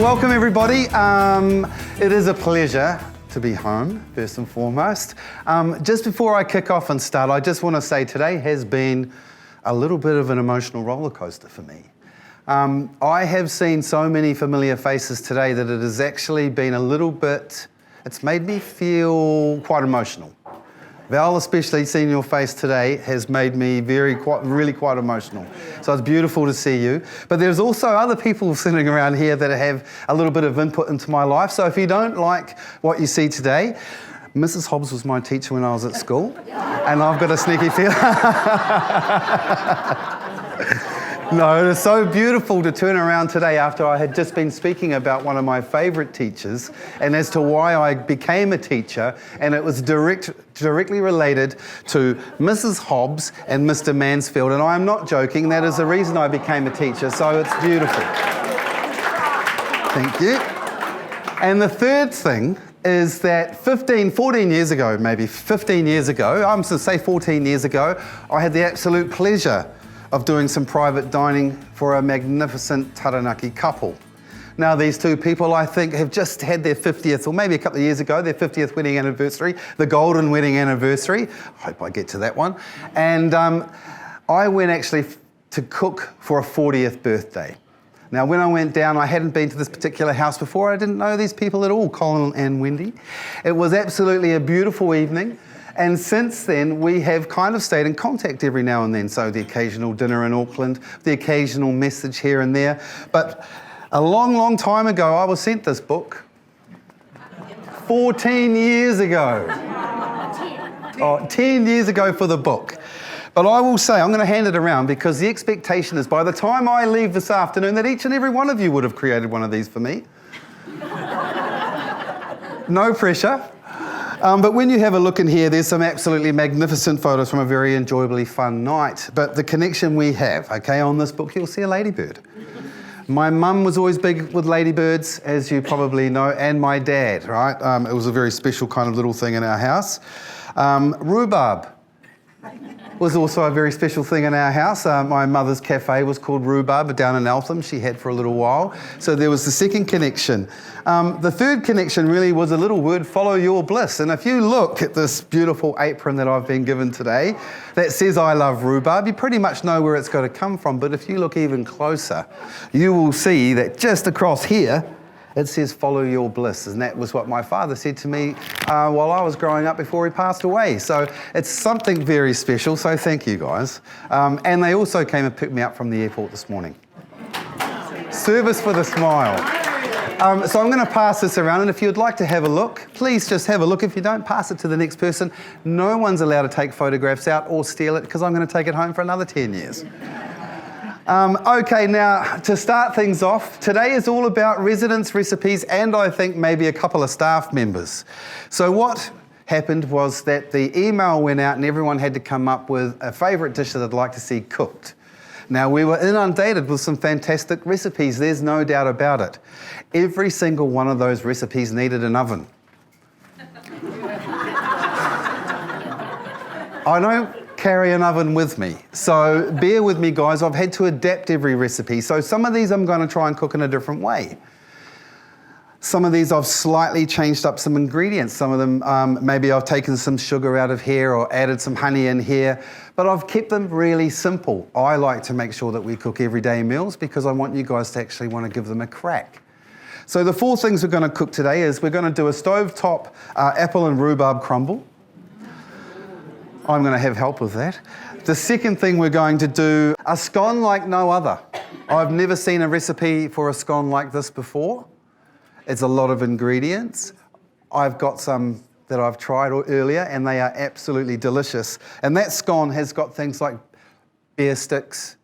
welcome everybody. It is a pleasure to be home, first and foremost. Just before I kick off and start, I just want to say today has been a little bit of an emotional roller coaster for me. I have seen so many familiar faces today that it has actually been a little bit, it's made me feel quite emotional. Val, especially seeing your face today, has made me really quite emotional. So it's beautiful to see you. But there's also other people sitting around here that have a little bit of input into my life. So if you don't like what you see today, Mrs. Hobbs was my teacher when I was at school, and I've got a sneaky feeling. No, it is so beautiful to turn around today after I had just been speaking about one of my favourite teachers and as to why I became a teacher, and it was directly related to Mrs. Hobbs and Mr. Mansfield, and I am not joking, that is the reason I became a teacher, so it's beautiful. Thank you. And the third thing is that 14 years ago, maybe 15 years ago, I'm going to say 14 years ago, I had the absolute pleasure of doing some private dining for a magnificent Taranaki couple. Now these two people, I think, have just had their 50th, or maybe a couple of years ago, their 50th wedding anniversary, the golden wedding anniversary. I hope I get to that one. And I went actually to cook for a 40th birthday. Now when I went down, I hadn't been to this particular house before. I didn't know these people at all, Colin and Wendy. It was absolutely a beautiful evening. And since then, we have kind of stayed in contact every now and then. So the occasional dinner in Auckland, the occasional message here and there. But a long, long time ago, I was sent this book. 14 years ago. 10 years ago for the book. But I will say, I'm going to hand it around because the expectation is by the time I leave this afternoon that each and every one of you would have created one of these for me. No pressure. But when you have a look in here, there's some absolutely magnificent photos from a very enjoyably fun night. But the connection we have, okay, on this book, you'll see a ladybird. My mum was always big with ladybirds, as you probably know, and my dad, right? It was a very special kind of little thing in our house. Rhubarb was also a very special thing in our house. My mother's cafe was called Rhubarb down in Eltham. She had for a little while. So there was the second connection. The third connection really was a little word, follow your bliss. And if you look at this beautiful apron that I've been given today that says I love rhubarb, you pretty much know where it's got to come from. But if you look even closer, you will see that just across here, it says follow your bliss, and that was what my father said to me while I was growing up before he passed away. So it's something very special, so thank you guys. And they also came and picked me up from the airport this morning. Service for the smile. So I'm going to pass this around, and if you'd like to have a look, please just have a look. If you don't, pass it to the next person. No one's allowed to take photographs out or steal it because I'm going to take it home for another 10 years. Okay, now to start things off, today is all about residents' recipes and I think maybe a couple of staff members. So what happened was that the email went out and everyone had to come up with a favourite dish that they'd like to see cooked. Now we were inundated with some fantastic recipes, there's no doubt about it. Every single one of those recipes needed an oven. I don't carry an oven with me. So bear with me guys, I've had to adapt every recipe. So some of these I'm going to try and cook in a different way. Some of these I've slightly changed up some ingredients. Some of them, maybe I've taken some sugar out of here or added some honey in here, but I've kept them really simple. I like to make sure that we cook everyday meals because I want you guys to actually want to give them a crack. So the 4 things we're going to cook today is we're going to do a stovetop apple and rhubarb crumble. I'm going to have help with that. The second thing we're going to do, a scone like no other. I've never seen a recipe for a scone like this before. It's a lot of ingredients. I've got some that I've tried earlier and they are absolutely delicious. And that scone has got things like bear sticks,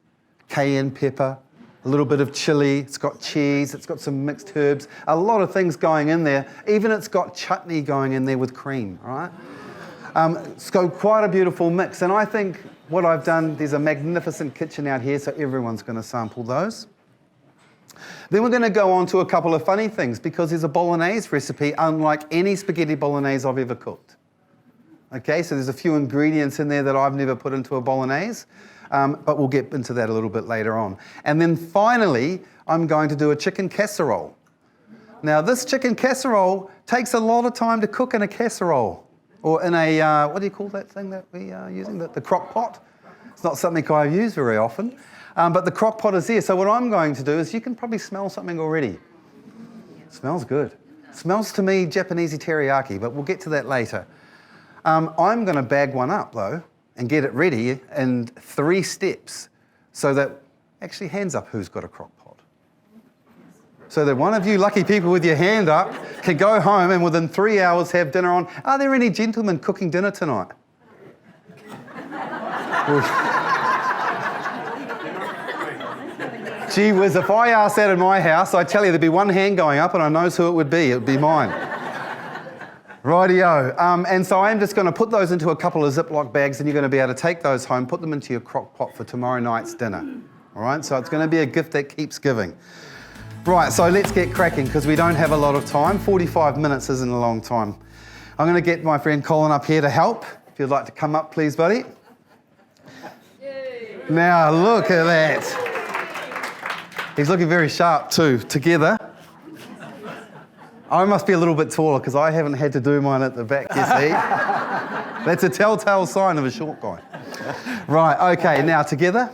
cayenne pepper, a little bit of chilli, it's got cheese, it's got some mixed herbs, a lot of things going in there. Even it's got chutney going in there with cream, right? It's got quite a beautiful mix, and I think what I've done, there's a magnificent kitchen out here, so everyone's going to sample those. Then we're going to go on to a couple of funny things, because there's a bolognese recipe unlike any spaghetti bolognese I've ever cooked. Okay, so there's a few ingredients in there that I've never put into a bolognese, but we'll get into that a little bit later on. And then finally, I'm going to do a chicken casserole. Now, this chicken casserole takes a lot of time to cook in a casserole. Or in a, what do you call that thing that we are using? The crock pot. It's not something I use very often. But the crock pot is there. So what I'm going to do is, you can probably smell something already. It smells good. It smells to me Japanesey teriyaki, but we'll get to that later. I'm going to bag one up, though, and get it ready in 3 steps. So that, actually, hands up who's got a crock pot. So that one of you lucky people with your hand up can go home and within 3 hours have dinner on. Are there any gentlemen cooking dinner tonight? Gee whiz, if I asked that in my house, I tell you there'd be one hand going up and I knows who it would be. It would be mine. Rightio. And so I'm just going to put those into a couple of Ziploc bags and you're going to be able to take those home, put them into your crock pot for tomorrow night's dinner. All right, so it's going to be a gift that keeps giving. Right, so let's get cracking because we don't have a lot of time. 45 minutes isn't a long time. I'm going to get my friend Colin up here to help. If you'd like to come up, please, buddy. Yay. Now, look at that. He's looking very sharp too, together. I must be a little bit taller because I haven't had to do mine at the back, you see. That's a telltale sign of a short guy. Right, okay, now together.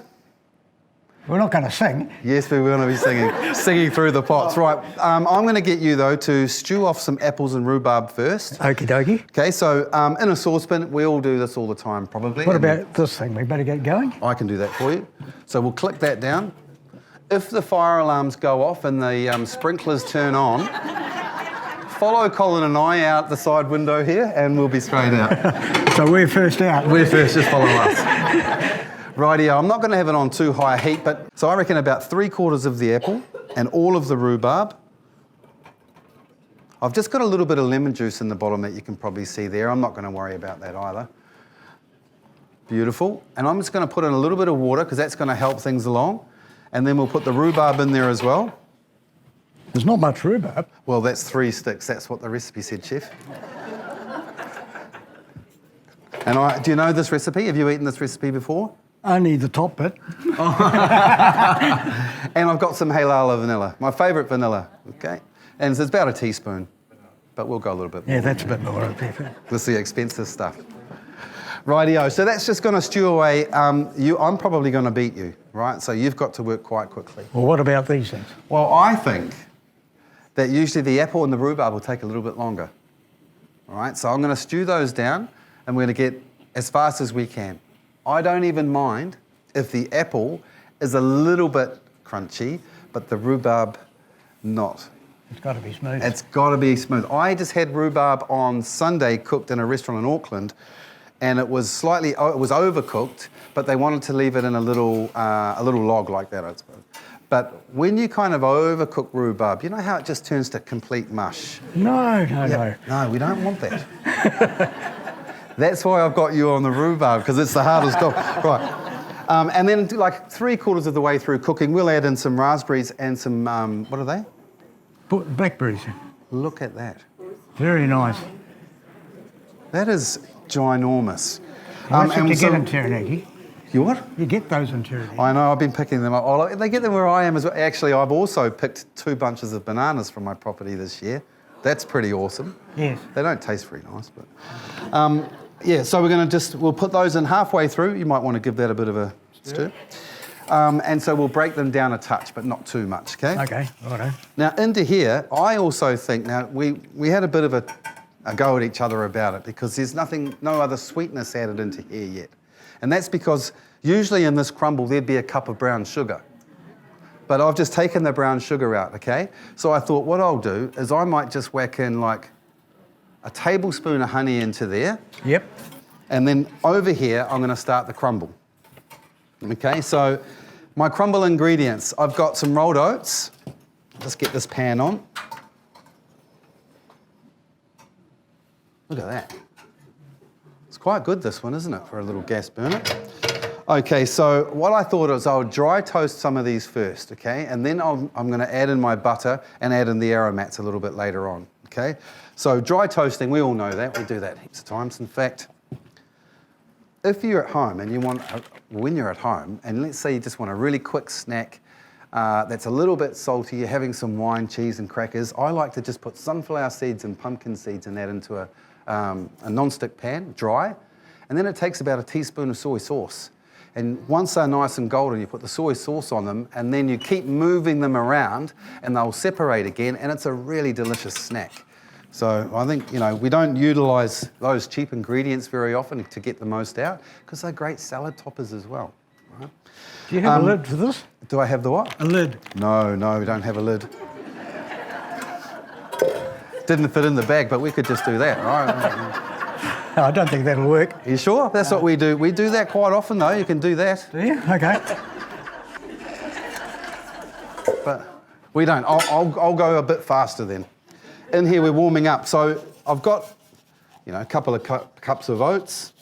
We're not going to sing. Yes, we're going to be singing through the pots. Right, I'm going to get you, though, to stew off some apples and rhubarb first. Okie dokie. Okay, so in a saucepan, we all do this all the time, probably. What about this thing? We better get going? I can do that for you. So we'll click that down. If the fire alarms go off and the sprinklers turn on, follow Colin and I out the side window here and we'll be straight out. So we're first out. We're first, just follow us. Rightio, I'm not going to have it on too high heat, but so I reckon about 3/4 of the apple and all of the rhubarb. I've just got a little bit of lemon juice in the bottom that you can probably see there. I'm not going to worry about that either. Beautiful. And I'm just going to put in a little bit of water because that's going to help things along. And then we'll put the rhubarb in there as well. There's not much rhubarb. Well, that's 3 sticks. That's what the recipe said, Chef. And do you know this recipe? Have you eaten this recipe before? Only the top bit. And I've got some halala vanilla, my favourite vanilla, okay? And it's about a teaspoon, but we'll go a little bit more. Yeah, that's a bit more of pepper. This is the expensive stuff. Rightio, so that's just going to stew away. I'm probably going to beat you, right? So you've got to work quite quickly. Well, what about these things? Well, I think that usually the apple and the rhubarb will take a little bit longer. All right, so I'm going to stew those down and we're going to get as fast as we can. I don't even mind if the apple is a little bit crunchy, but the rhubarb not. It's got to be smooth. It's got to be smooth. I just had rhubarb on Sunday cooked in a restaurant in Auckland, and it was overcooked, but they wanted to leave it in a little log like that, I suppose. But when you kind of overcook rhubarb, you know how it just turns to complete mush? No. No, we don't want that. That's why I've got you on the rhubarb, because it's the hardest job. Right. And then, like 3/4 of the way through cooking, we'll add in some raspberries and some, what are they? Blackberries. Look at that. Very nice. That is ginormous. That's what you get in Taranaki. You what? You get those in Taranaki. I know, I've been picking them up. Oh, they get them where I am as well. Actually, I've also picked 2 bunches of bananas from my property this year. That's pretty awesome. Yes. They don't taste very nice, but... yeah, so we'll put those in halfway through. You might want to give that a bit of a stir. And so we'll break them down a touch, but not too much, okay? Okay, righto. Now, into here, I also think, now, we had a bit of a go at each other about it because there's no other sweetness added into here yet. And that's because usually in this crumble, there'd be a cup of brown sugar. But I've just taken the brown sugar out, okay? So I thought what I'll do is I might just whack in like a tablespoon of honey into there. Yep. And then over here, I'm going to start the crumble. Okay, so my crumble ingredients, I've got some rolled oats. Let's get this pan on. Look at that. It's quite good, this one, isn't it, for a little gas burner? Okay, so what I thought was I'll dry toast some of these first, okay? And then I'm going to add in my butter and add in the aromats a little bit later on, okay? So dry toasting, we all know that. We do that heaps of times. In fact, if you're at home and when you're at home, and let's say you just want a really quick snack, that's a little bit salty. You're having some wine, cheese and crackers. I like to just put sunflower seeds and pumpkin seeds and that into a non-stick pan, dry. And then it takes about a teaspoon of soy sauce. And once they're nice and golden, you put the soy sauce on them and then you keep moving them around and they'll separate again, and it's a really delicious snack. So I think, we don't utilise those cheap ingredients very often to get the most out, because they're great salad toppers as well. Right? Do you have a lid for this? Do I have the what? A lid. No, we don't have a lid. Didn't fit in the bag, but we could just do that, right? I don't think that'll work. Are you sure? That's what we do. We do that quite often, though. You can do that. Do you? Okay. But we don't. I'll go a bit faster then. In here, we're warming up. So I've got, a couple of cups of oats.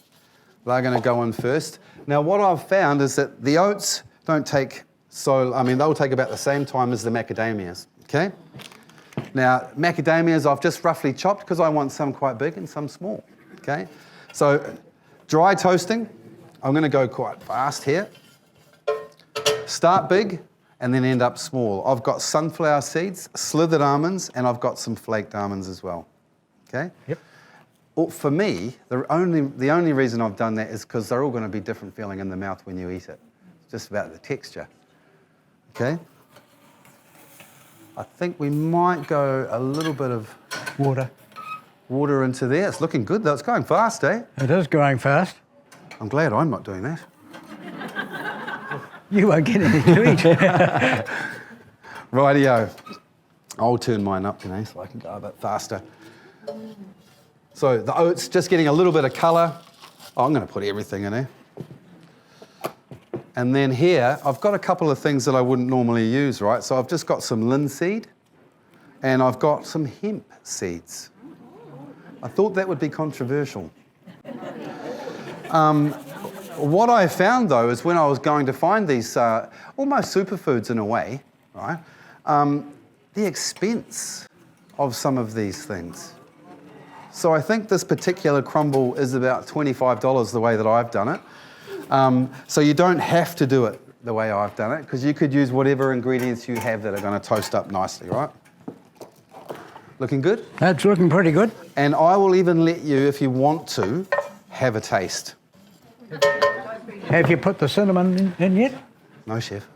They're going to go in first. Now, what I've found is that the oats don't take they'll take about the same time as the macadamias, okay? Now, macadamias I've just roughly chopped because I want some quite big and some small, okay? So, dry toasting, I'm going to go quite fast here. Start big and then end up small. I've got sunflower seeds, slithered almonds, and I've got some flaked almonds as well, okay? Yep. For me, the only reason I've done that is because they're all going to be different feeling in the mouth when you eat it. It's just about the texture. Okay? I think we might go a little bit of water into there. It's looking good though. It's going fast, eh? It is going fast. I'm glad I'm not doing that. You won't get any to eat. Rightio. I'll turn mine up, so I can go a bit faster. So the oats just getting a little bit of colour. Oh, I'm going to put everything in there. And then here, I've got a couple of things that I wouldn't normally use, right? So I've just got some linseed and I've got some hemp seeds. I thought that would be controversial. What I found, though, is when I was going to find these almost superfoods in a way, right? The expense of some of these things. So I think this particular crumble is about $25 the way that I've done it. So you don't have to do it the way I've done it, because you could use whatever ingredients you have that are going to toast up nicely, right? Looking good? That's looking pretty good. And I will even let you, if you want to, have a taste. Have you put the cinnamon in yet? No, chef.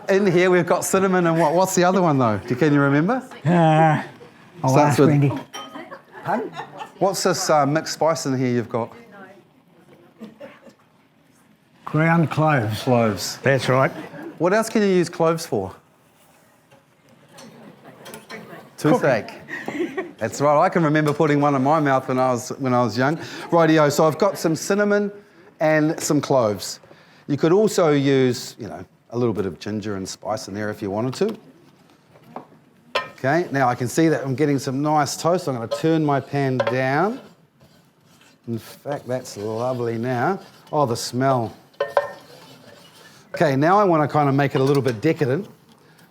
In here we've got cinnamon and what's the other one though? Can you remember? I'll Starts ask with- Wendy. Pardon? What's this mixed spice in here you've got? Ground cloves. Cloves. That's right. What else can you use cloves for? Toothache. That's right. I can remember putting one in my mouth when I was young. Rightio. So I've got some cinnamon and some cloves. You could also use, a little bit of ginger and spice in there if you wanted to. Okay. Now I can see that I'm getting some nice toast. I'm going to turn my pan down. In fact, that's lovely now. Oh, the smell. Okay, now I want to kind of make it a little bit decadent.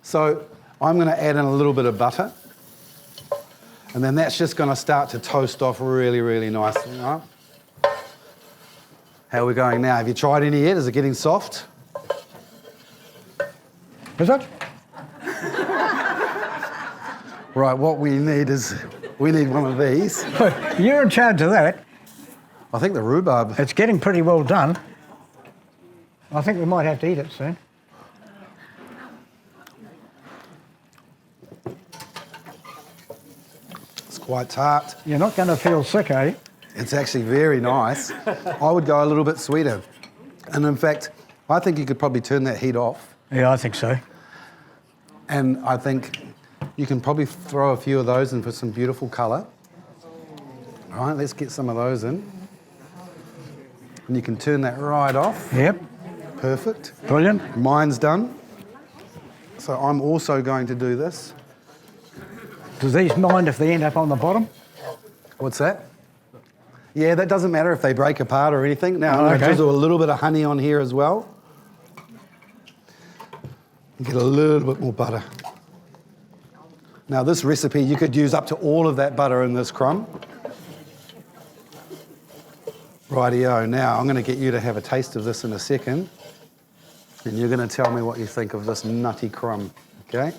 So I'm going to add in a little bit of butter. And then that's just going to start to toast off really, really nicely. Right? How are we going now? Have you tried any yet? Is it getting soft? Is it? Right, what we need one of these. You're in charge of that. I think the rhubarb. It's getting pretty well done. I think we might have to eat it soon. It's quite tart. You're not going to feel sick, are you? It's actually very nice. I would go a little bit sweeter. And in fact, I think you could probably turn that heat off. Yeah, I think so. And I think you can probably throw a few of those in for some beautiful colour. All right, let's get some of those in. And you can turn that right off. Yep. Perfect. Brilliant. Mine's done. So I'm also going to do this. Does these mind if they end up on the bottom? What's that? Yeah, that doesn't matter if they break apart or anything. Now, I'm going to drizzle a little bit of honey on here as well. Get a little bit more butter. Now, this recipe, you could use up to all of that butter in this crumb. Rightio, now I'm going to get you to have a taste of this in a second. And you're going to tell me what you think of this nutty crumb, okay?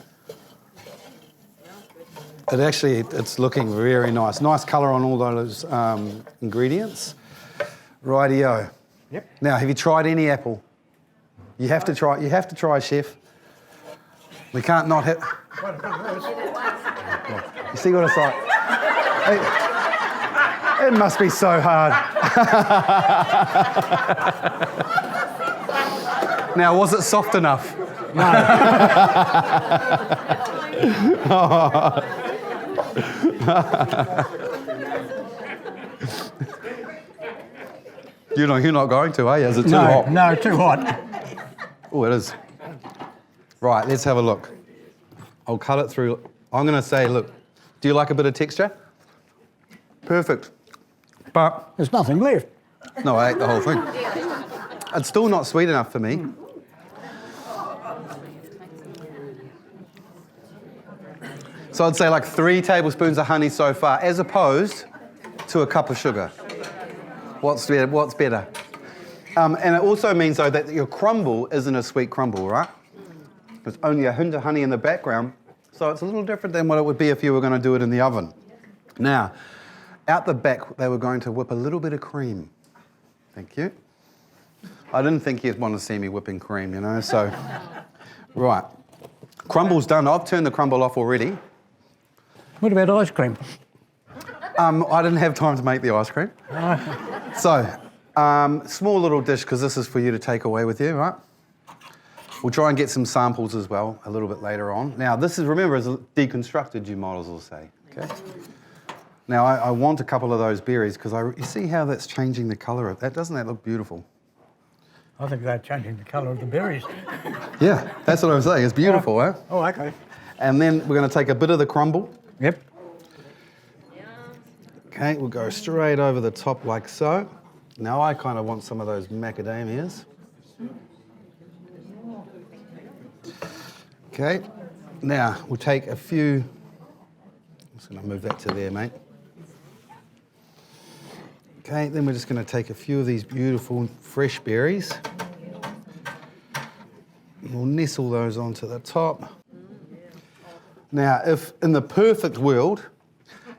It's looking very nice. Nice colour on all those ingredients. Rightio. Yep. Now, have you tried any apple? You have to try, chef. We can't not have... You see what it's like? It must be so hard. Now, was it soft enough? No. You're not going to, are you? Is it too hot? No, too hot. Oh, it is. Right, let's have a look. I'll cut it through. I'm going to say, look, do you like a bit of texture? Perfect. But... There's nothing left. No, I ate the whole thing. It's still not sweet enough for me. So I'd say like 3 tablespoons of honey so far, as opposed to a cup of sugar. What's better? And it also means, though, that your crumble isn't a sweet crumble, right? There's only a hint of honey in the background, so it's a little different than what it would be if you were going to do it in the oven. Now, out the back, they were going to whip a little bit of cream. Thank you. I didn't think you'd want to see me whipping cream, you know, so... Right. Crumble's done. I've turned the crumble off already. What about ice cream? I didn't have time to make the ice cream. So, small little dish, because this is for you to take away with you, right? We'll try and get some samples as well a little bit later on. Now, this is, remember, is deconstructed, you models will say, okay? Now, I want a couple of those berries, because you see how that's changing the colour of that? Doesn't that look beautiful? I think they're changing the colour of the berries. Yeah, that's what I'm saying. It's beautiful, eh? Oh, okay. And then we're going to take a bit of the crumble. Yep. Okay, we'll go straight over the top like so. Now I kind of want some of those macadamias. Okay, now we'll take a few... I'm just going to move that to there, mate. Okay, then we're just going to take a few of these beautiful fresh berries. We'll nestle those onto the top. Now, if in the perfect world,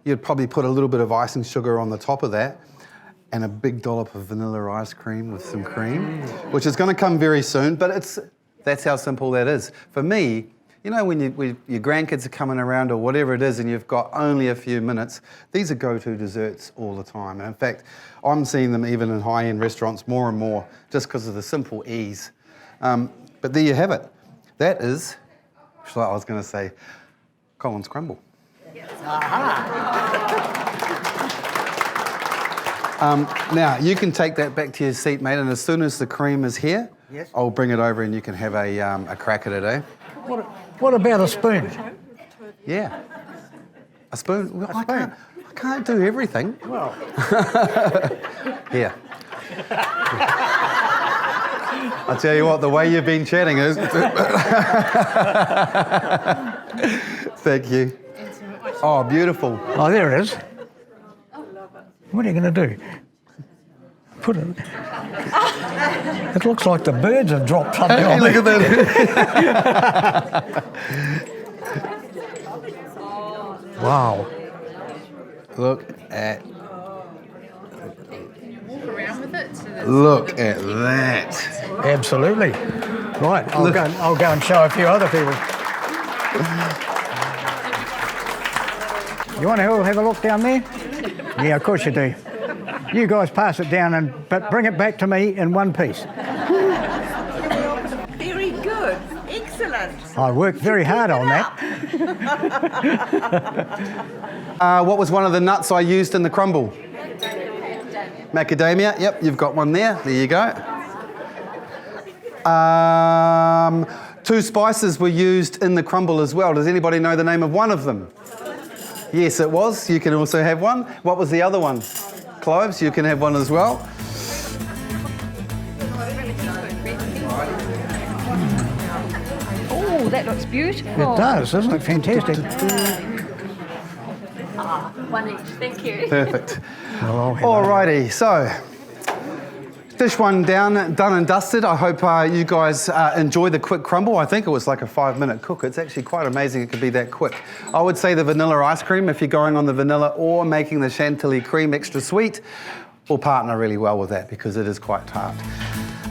you'd probably put a little bit of icing sugar on the top of that and a big dollop of vanilla ice cream with some cream, which is going to come very soon, but that's how simple that is. For me, you know, when your grandkids are coming around or whatever it is and you've got only a few minutes, these are go-to desserts all the time. And in fact, I'm seeing them even in high-end restaurants more and more just because of the simple ease. But there you have it. That is, I was going to say, Colin's crumble. Now, you can take that back to your seat, mate, and as soon as the cream is here, yes, I'll bring it over and you can have a crack at it, eh? What about a spoon? Yeah. A spoon? Well, I can't do everything. Well... Here. I'll tell you what, the way you've been chatting is... Thank you. Oh, beautiful. Oh, there it is. What are you going to do? Put it... It looks like the birds have dropped something on Look at that. Wow. Look at... Walk around with it. Look at that. Absolutely. Right, I'll go and show a few other people. You want to all have a look down there? Yeah, of course you do. You guys pass it down, but bring it back to me in one piece. Very good. Excellent. I worked very hard on that. What was one of the nuts I used in the crumble? Macadamia. Yep, you've got one there. There you go. 2 spices were used in the crumble as well. Does anybody know the name of one of them? Yes, it was. You can also have one. What was the other one? Cloves. You can have one as well. Oh, that looks beautiful. It does, isn't it? Fantastic. One each. Thank you. Perfect. Oh, Alrighty, so Dish one down, done and dusted. I hope you guys enjoy the quick crumble. I think it was like a 5-minute cook. It's actually quite amazing it could be that quick. I would say the vanilla ice cream, if you're going on the vanilla or making the chantilly cream extra sweet, will partner really well with that because it is quite tart.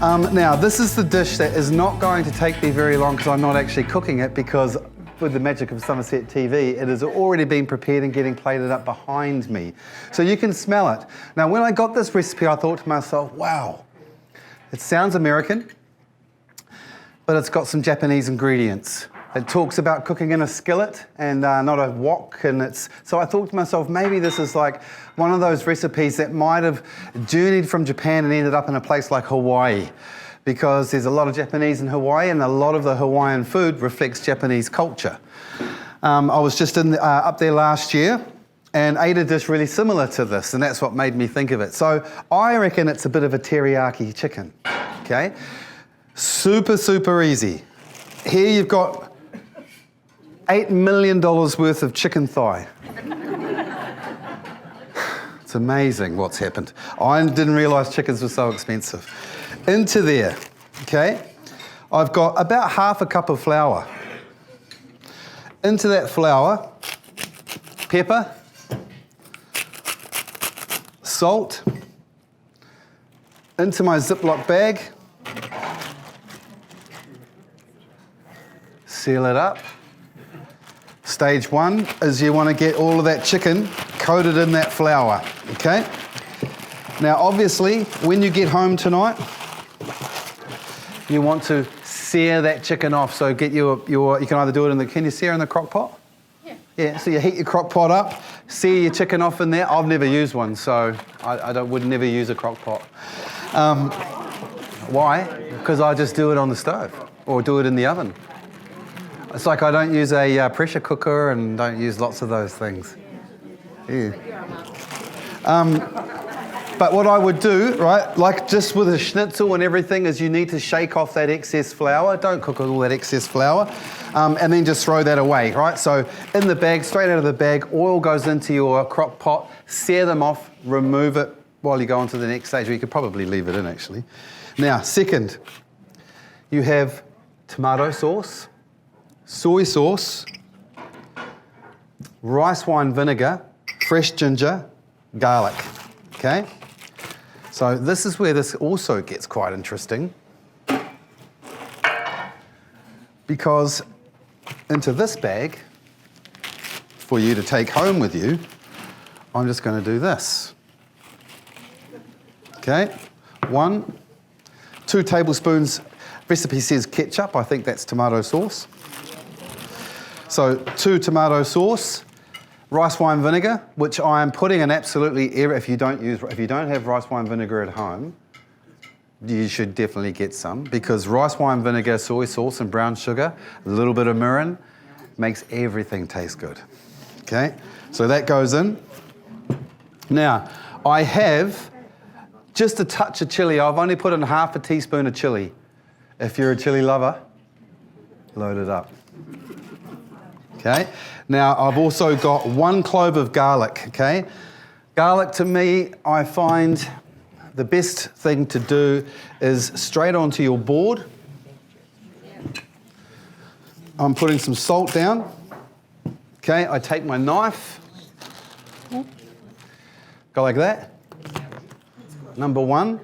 Now, this is the dish that is not going to take me very long because I'm not actually cooking it, because with the magic of Somerset TV, it has already been prepared and getting plated up behind me. So you can smell it. Now, when I got this recipe, I thought to myself, wow, it sounds American, but it's got some Japanese ingredients. It talks about cooking in a skillet and not a wok, so I thought to myself, maybe this is like one of those recipes that might have journeyed from Japan and ended up in a place like Hawaii, because there's a lot of Japanese in Hawaii and a lot of the Hawaiian food reflects Japanese culture. I was just up there last year and ate a dish really similar to this, and that's what made me think of it. So I reckon it's a bit of a teriyaki chicken, okay? Super, super easy. Here you've got $8 million worth of chicken thigh. It's amazing what's happened. I didn't realise chickens were so expensive. Into there, okay, I've got about half a cup of flour. Into that flour, pepper, salt, into my Ziploc bag, seal it up. Stage one is you want to get all of that chicken coated in that flour, okay? Now, obviously, when you get home tonight, you want to sear that chicken off. So get you can either do it can you sear in the crock pot? Yeah. Yeah, so you heat your crock pot up, sear your chicken off in there. I've never used one, so I would never use a crock pot. Why? Because I just do it on the stove or do it in the oven. It's like I don't use a pressure cooker and don't use lots of those things. Yeah. But what I would do, right, like just with a schnitzel and everything, is you need to shake off that excess flour. Don't cook all that excess flour. And then just throw that away, right? So in the bag, straight out of the bag, oil goes into your crock pot, sear them off, remove it while you go on to the next stage. Or you could probably leave it in, actually. Now, second, you have tomato sauce, soy sauce, rice wine vinegar, fresh ginger, garlic, okay? So this is where this also gets quite interesting, because into this bag, for you to take home with you, I'm just going to do this. Okay, 2 tablespoons, recipe says ketchup, I think that's tomato sauce. So 2 tomato sauce, rice wine vinegar, which I am putting in absolutely if you don't have rice wine vinegar at home, you should definitely get some, because rice wine vinegar, soy sauce and brown sugar, a little bit of mirin, makes everything taste good. Okay, so that goes in. Now, I have just a touch of chili. I've only put in half a teaspoon of chili. If you're a chili lover, load it up. Okay, now I've also got 1 clove of garlic, okay? Garlic, to me, I find the best thing to do is straight onto your board. I'm putting some salt down. Okay, I take my knife, go like that. Number 1,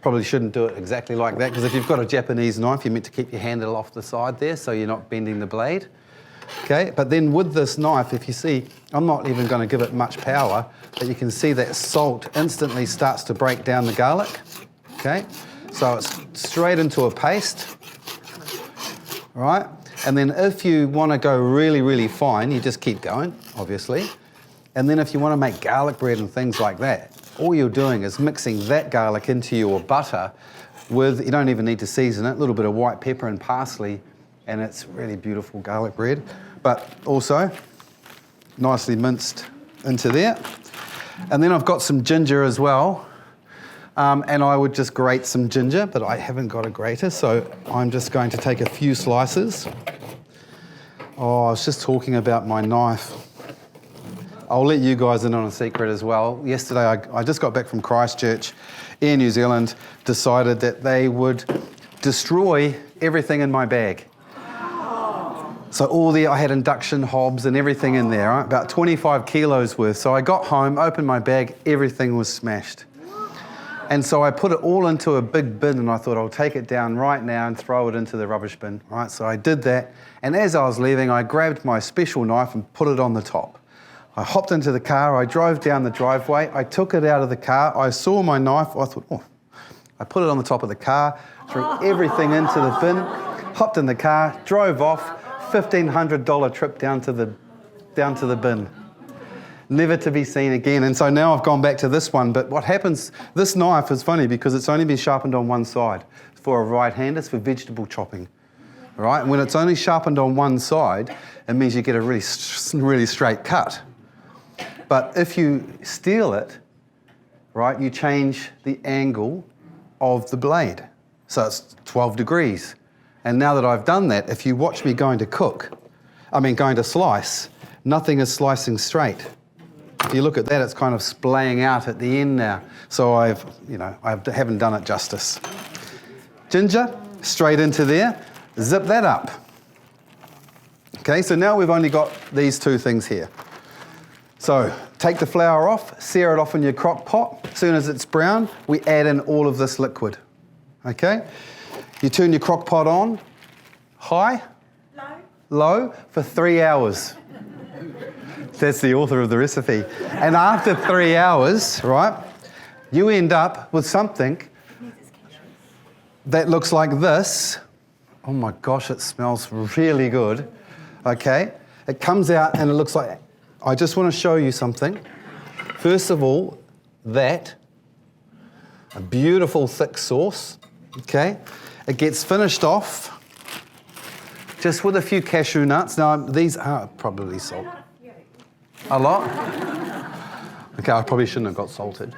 probably shouldn't do it exactly like that, because if you've got a Japanese knife, you're meant to keep your handle off the side there so you're not bending the blade. Okay, but then with this knife, if you see, I'm not even going to give it much power, but you can see that salt instantly starts to break down the garlic. Okay, so it's straight into a paste. All right, and then if you want to go really, really fine, you just keep going, obviously. And then if you want to make garlic bread and things like that, all you're doing is mixing that garlic into your butter with, you don't even need to season it, a little bit of white pepper and parsley, and it's really beautiful garlic bread, but also nicely minced into there. And then I've got some ginger as well, and I would just grate some ginger, but I haven't got a grater, so I'm just going to take a few slices. Oh, I was just talking about my knife. I'll let you guys in on a secret as well. Yesterday, I just got back from Christchurch, Air New Zealand decided that they would destroy everything in my bag. So I had induction hobs and everything in there, right? About 25 kilos worth. So I got home, opened my bag, everything was smashed. And so I put it all into a big bin and I thought I'll take it down right now and throw it into the rubbish bin, right? So I did that. And as I was leaving, I grabbed my special knife and put it on the top. I hopped into the car, I drove down the driveway, I took it out of the car, I saw my knife, I thought, oh, I put it on the top of the car, threw everything into the bin, hopped in the car, drove off, $1,500 trip down to the bin. Never to be seen again. And so now I've gone back to this one, but what happens, this knife is funny because it's only been sharpened on one side. For a right-hander, it's for vegetable chopping. Right? And when it's only sharpened on one side, it means you get a really straight cut. But if you steel it, right, you change the angle of the blade. So it's 12 degrees. And now that I've done that, if you watch me going to slice, nothing is slicing straight. If you look at that, it's kind of splaying out at the end now. So I haven't done it justice. Ginger, straight into there, zip that up. Okay, so now we've only got these two things here. So take the flour off, sear it off in your crock pot. As soon as it's brown, we add in all of this liquid. Okay? You turn your crock pot on, high, low, for 3 hours. That's the author of the recipe. And after 3 hours, right, you end up with something that looks like this. Oh my gosh, it smells really good. Okay? It comes out and it looks like, I just want to show you something. First of all, a beautiful thick sauce. Okay? It gets finished off just with a few cashew nuts. Now, these are probably salted. A lot? Okay, I probably shouldn't have got salted.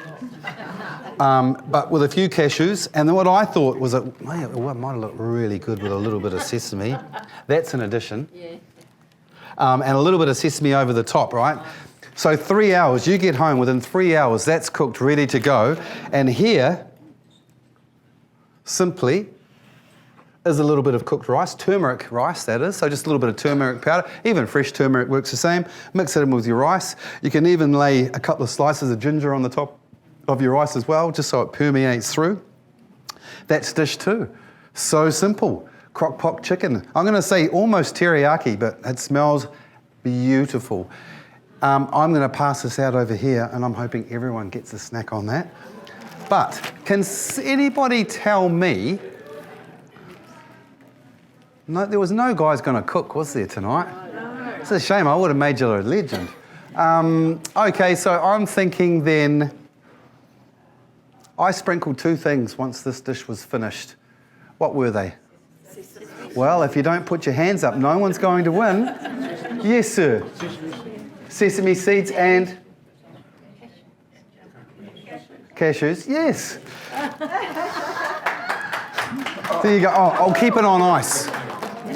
But with a few cashews, and then what I thought was it might have looked really good with a little bit of sesame. That's an addition. Yeah. And a little bit of sesame over the top, right? So 3 hours, you get home within 3 hours, that's cooked, ready to go. And here, simply, is a little bit of cooked rice, turmeric rice that is, so just a little bit of turmeric powder. Even fresh turmeric works the same. Mix it in with your rice. You can even lay a couple of slices of ginger on the top of your rice as well, just so it permeates through. That's dish two. So simple. Crock pot chicken. I'm going to say almost teriyaki, but it smells beautiful. I'm going to pass this out over here, and I'm hoping everyone gets a snack on that. But can anybody tell me? No, there was no guys going to cook, was there, tonight? No. It's a shame. I would have made you a legend. Okay, so I'm thinking then, I sprinkled two things once this dish was finished. What were they? Well, if you don't put your hands up, no one's going to win. Yes, sir. Sesame seeds and cashews. Yes. There you go. Oh, I'll keep it on ice.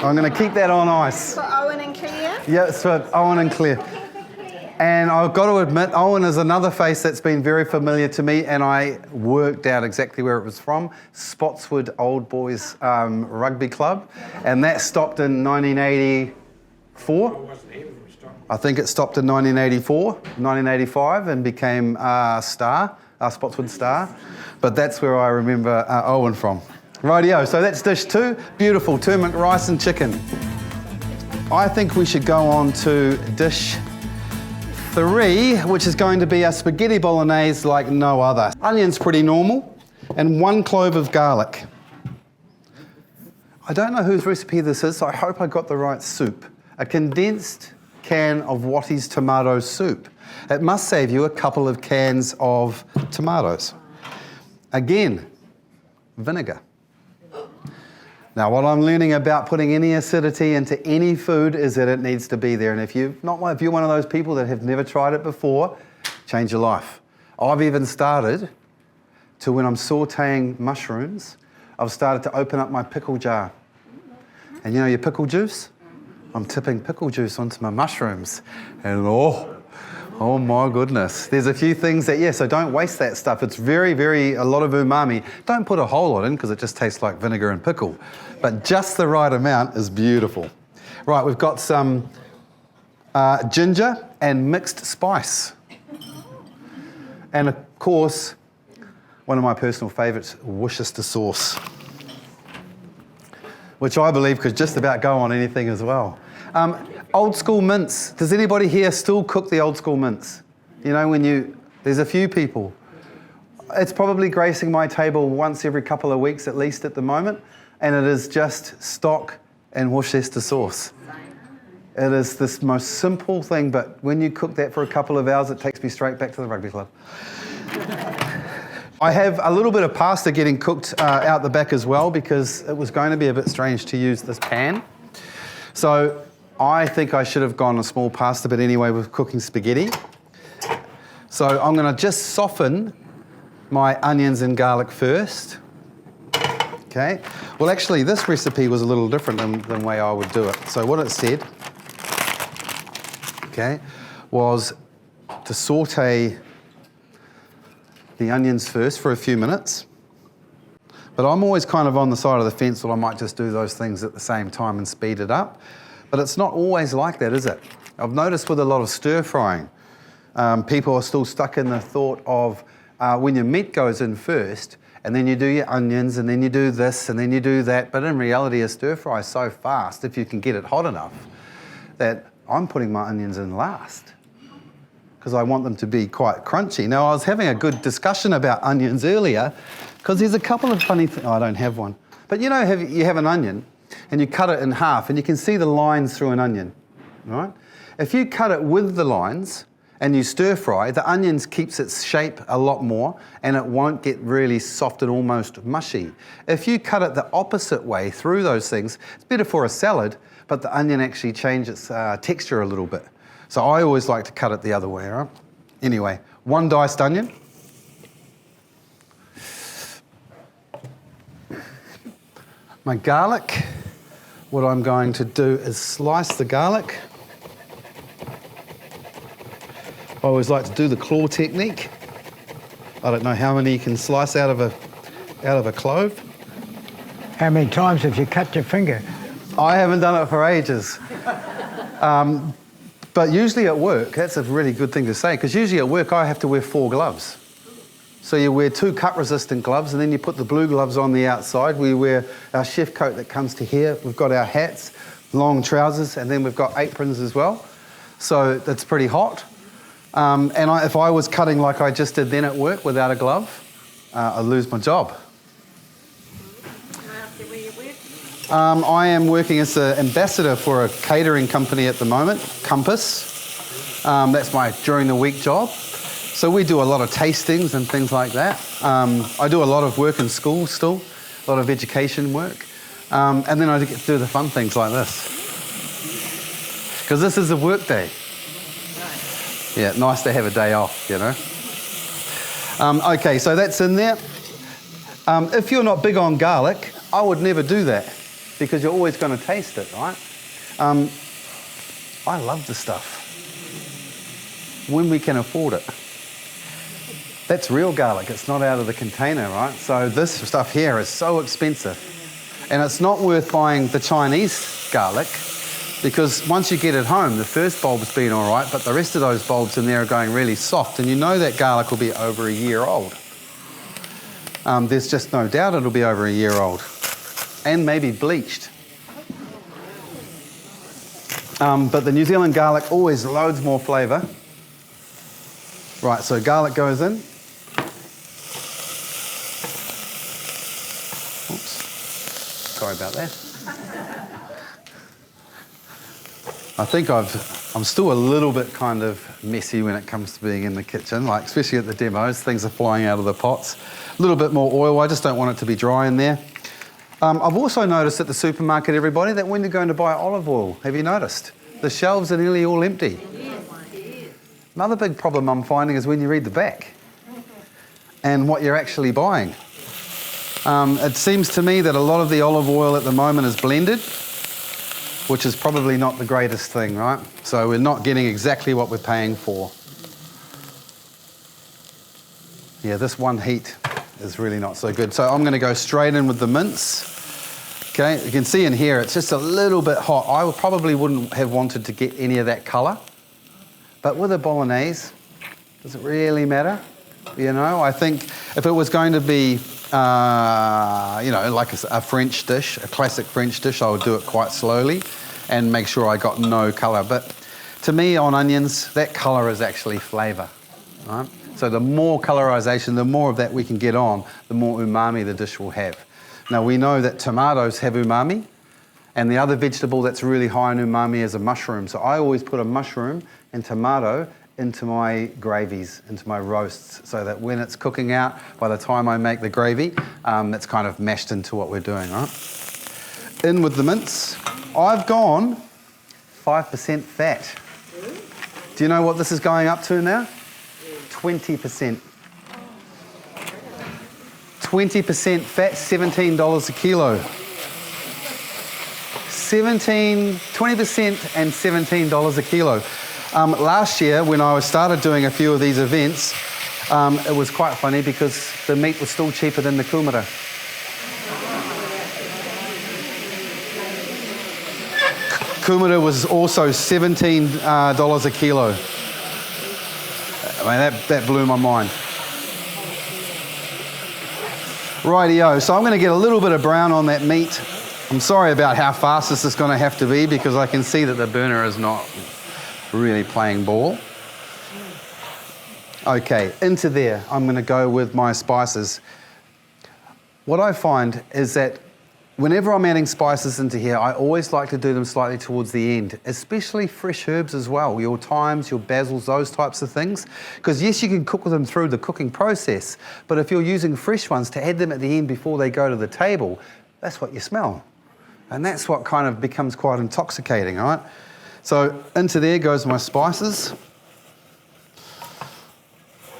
I'm going to keep that on ice. For Owen and Claire? Yeah, it's for Owen and Claire. And I've got to admit, Owen is another face that's been very familiar to me, and I worked out exactly where it was from. Spotswood Old Boys Rugby Club. And that stopped in 1984. I think it stopped in 1984, 1985, and became Spotswood Star. But that's where I remember Owen from. Rightio, so that's dish two. Beautiful, turmeric rice and chicken. I think we should go on to dish three, which is going to be a spaghetti bolognese like no other. Onion's pretty normal, and 1 clove of garlic. I don't know whose recipe this is, so I hope I got the right soup. A condensed can of Wattie's tomato soup. It must save you a couple of cans of tomatoes. Again, vinegar. Now, what I'm learning about putting any acidity into any food is that it needs to be there. And if you're one of those people that have never tried it before, change your life. I've even started to, when I'm sautéing mushrooms, I've started to open up my pickle jar. And you know your pickle juice? I'm tipping pickle juice onto my mushrooms. And Oh my goodness. There's a few things that, so don't waste that stuff. It's very, a lot of umami. Don't put a whole lot in because it just tastes like vinegar and pickle. But just the right amount is beautiful. Right, we've got some ginger and mixed spice. And of course, one of my personal favourites, Worcester sauce, which I believe could just about go on anything as well. Old school mince. Does anybody here still cook the old school mince? You know, there's a few people. It's probably gracing my table once every couple of weeks at least at the moment, and it is just stock and Worcester sauce. It is this most simple thing, but when you cook that for a couple of hours, it takes me straight back to the rugby club. I have a little bit of pasta getting cooked out the back as well because it was going to be a bit strange to use this pan. So I think I should have gone a small pasta, but anyway, we're cooking spaghetti. So I'm going to just soften my onions and garlic first. Okay. Well, actually, this recipe was a little different than the way I would do it. So what it said, okay, was to saute the onions first for a few minutes. But I'm always kind of on the side of the fence that I might just do those things at the same time and speed it up. But it's not always like that, is it? I've noticed with a lot of stir frying, people are still stuck in the thought of when your meat goes in first, and then you do your onions, and then you do this, and then you do that. But in reality, a stir fry is so fast, if you can get it hot enough, that I'm putting my onions in last because I want them to be quite crunchy. Now, I was having a good discussion about onions earlier because there's a couple of funny things. Oh, I don't have one. But you know, you have an onion and you cut it in half and you can see the lines through an onion, right? If you cut it with the lines and you stir fry, the onions keeps its shape a lot more and it won't get really soft and almost mushy. If you cut it the opposite way through those things, it's better for a salad, but the onion actually changes texture a little bit. So I always like to cut it the other way, right? Anyway, one diced onion. My garlic, what I'm going to do is slice the garlic. I always like to do the claw technique. I don't know how many you can slice out of a clove. How many times have you cut your finger? I haven't done it for ages. But usually at work, that's a really good thing to say, because usually at work I have to wear 4 gloves. So you wear 2 cut-resistant gloves, and then you put the blue gloves on the outside. We wear our chef coat that comes to here. We've got our hats, long trousers, and then we've got aprons as well. So it's pretty hot. If I was cutting like I just did then at work without a glove, I'd lose my job. I am working as an ambassador for a catering company at the moment, Compass. That's my during the week job. So we do a lot of tastings and things like that. I do a lot of work in school still, a lot of education work. And then I get to do the fun things like this. Because this is a work day. Yeah, nice to have a day off, you know. Okay, so that's in there. If you're not big on garlic, I would never do that because you're always going to taste it, right? I love the stuff when we can afford it. That's real garlic. It's not out of the container, right? So this stuff here is so expensive. And it's not worth buying the Chinese garlic because once you get it home, the first bulb's been all right, but the rest of those bulbs in there are going really soft, and you know that garlic will be over a year old. There's just no doubt it'll be over a year old. And maybe bleached. But the New Zealand garlic always loads more flavour. Right, so garlic goes in. Oops, sorry about that. I think I'm still a little bit kind of messy when it comes to being in the kitchen, like especially at the demos, things are flying out of the pots. A little bit more oil, I just don't want it to be dry in there. I've also noticed at the supermarket, everybody, that when you're going to buy olive oil, have you noticed? The shelves are nearly all empty. Another big problem I'm finding is when you read the back and what you're actually buying. It seems to me that a lot of the olive oil at the moment is blended, which is probably not the greatest thing, right? So we're not getting exactly what we're paying for. Yeah, this one heat is really not so good. So I'm going to go straight in with the mince. Okay, you can see in here it's just a little bit hot. I probably wouldn't have wanted to get any of that colour. But with a bolognese, does it really matter? You know, I think if it was going to be, you know, like a French dish, a classic French dish, I would do it quite slowly and make sure I got no colour. But to me, on onions, that colour is actually flavour, right? So the more colorisation, the more of that we can get on, the more umami the dish will have. Now, we know that tomatoes have umami, and the other vegetable that's really high in umami is a mushroom. So I always put a mushroom and tomato into my gravies, into my roasts, so that when it's cooking out, by the time I make the gravy, it's kind of mashed into what we're doing, right? In with the mince. I've gone 5% fat. Do you know what this is going up to now? 20%. 20% fat, $17 a kilo. 20% and $17 a kilo. Last year, when I started doing a few of these events, it was quite funny because the meat was still cheaper than the kumara. Kumara was also $17 a kilo. I mean, that blew my mind. Rightio, so I'm going to get a little bit of brown on that meat. I'm sorry about how fast this is going to have to be because I can see that the burner is not really playing ball. Okay, into there, I'm going to go with my spices. What I find is that whenever I'm adding spices into here, I always like to do them slightly towards the end, especially fresh herbs as well, your thymes, your basils, those types of things. Because yes, you can cook them through the cooking process, but if you're using fresh ones, to add them at the end before they go to the table, that's what you smell. And that's what kind of becomes quite intoxicating, right? So into there goes my spices.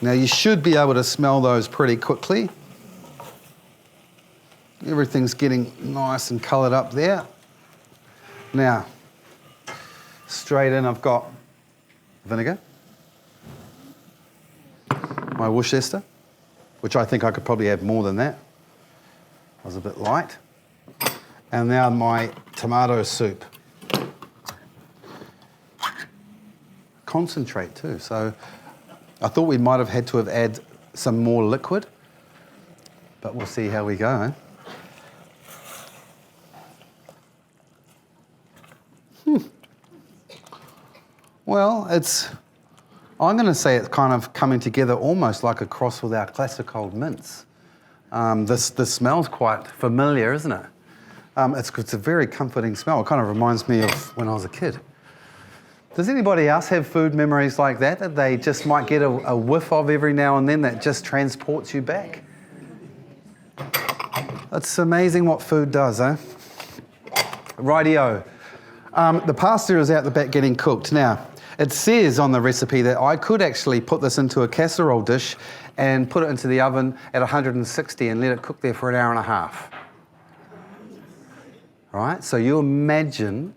Now you should be able to smell those pretty quickly. Everything's getting nice and coloured up there. Now, straight in I've got vinegar, my Worcester, which I think I could probably add more than that. I was a bit light. And now my tomato soup. Concentrate too, so I thought we might have had to have added some more liquid, but we'll see how we go, eh? Well, I'm going to say it's kind of coming together almost like a cross with our classic old mince. This smells quite familiar, isn't it? It's a very comforting smell. It kind of reminds me of when I was a kid. Does anybody else have food memories like that they just might get a whiff of every now and then that just transports you back? It's amazing what food does, eh? Rightio. The pasta is out the back getting cooked. Now, it says on the recipe that I could actually put this into a casserole dish and put it into the oven at 160 and let it cook there for an hour and a half. All right, so you imagine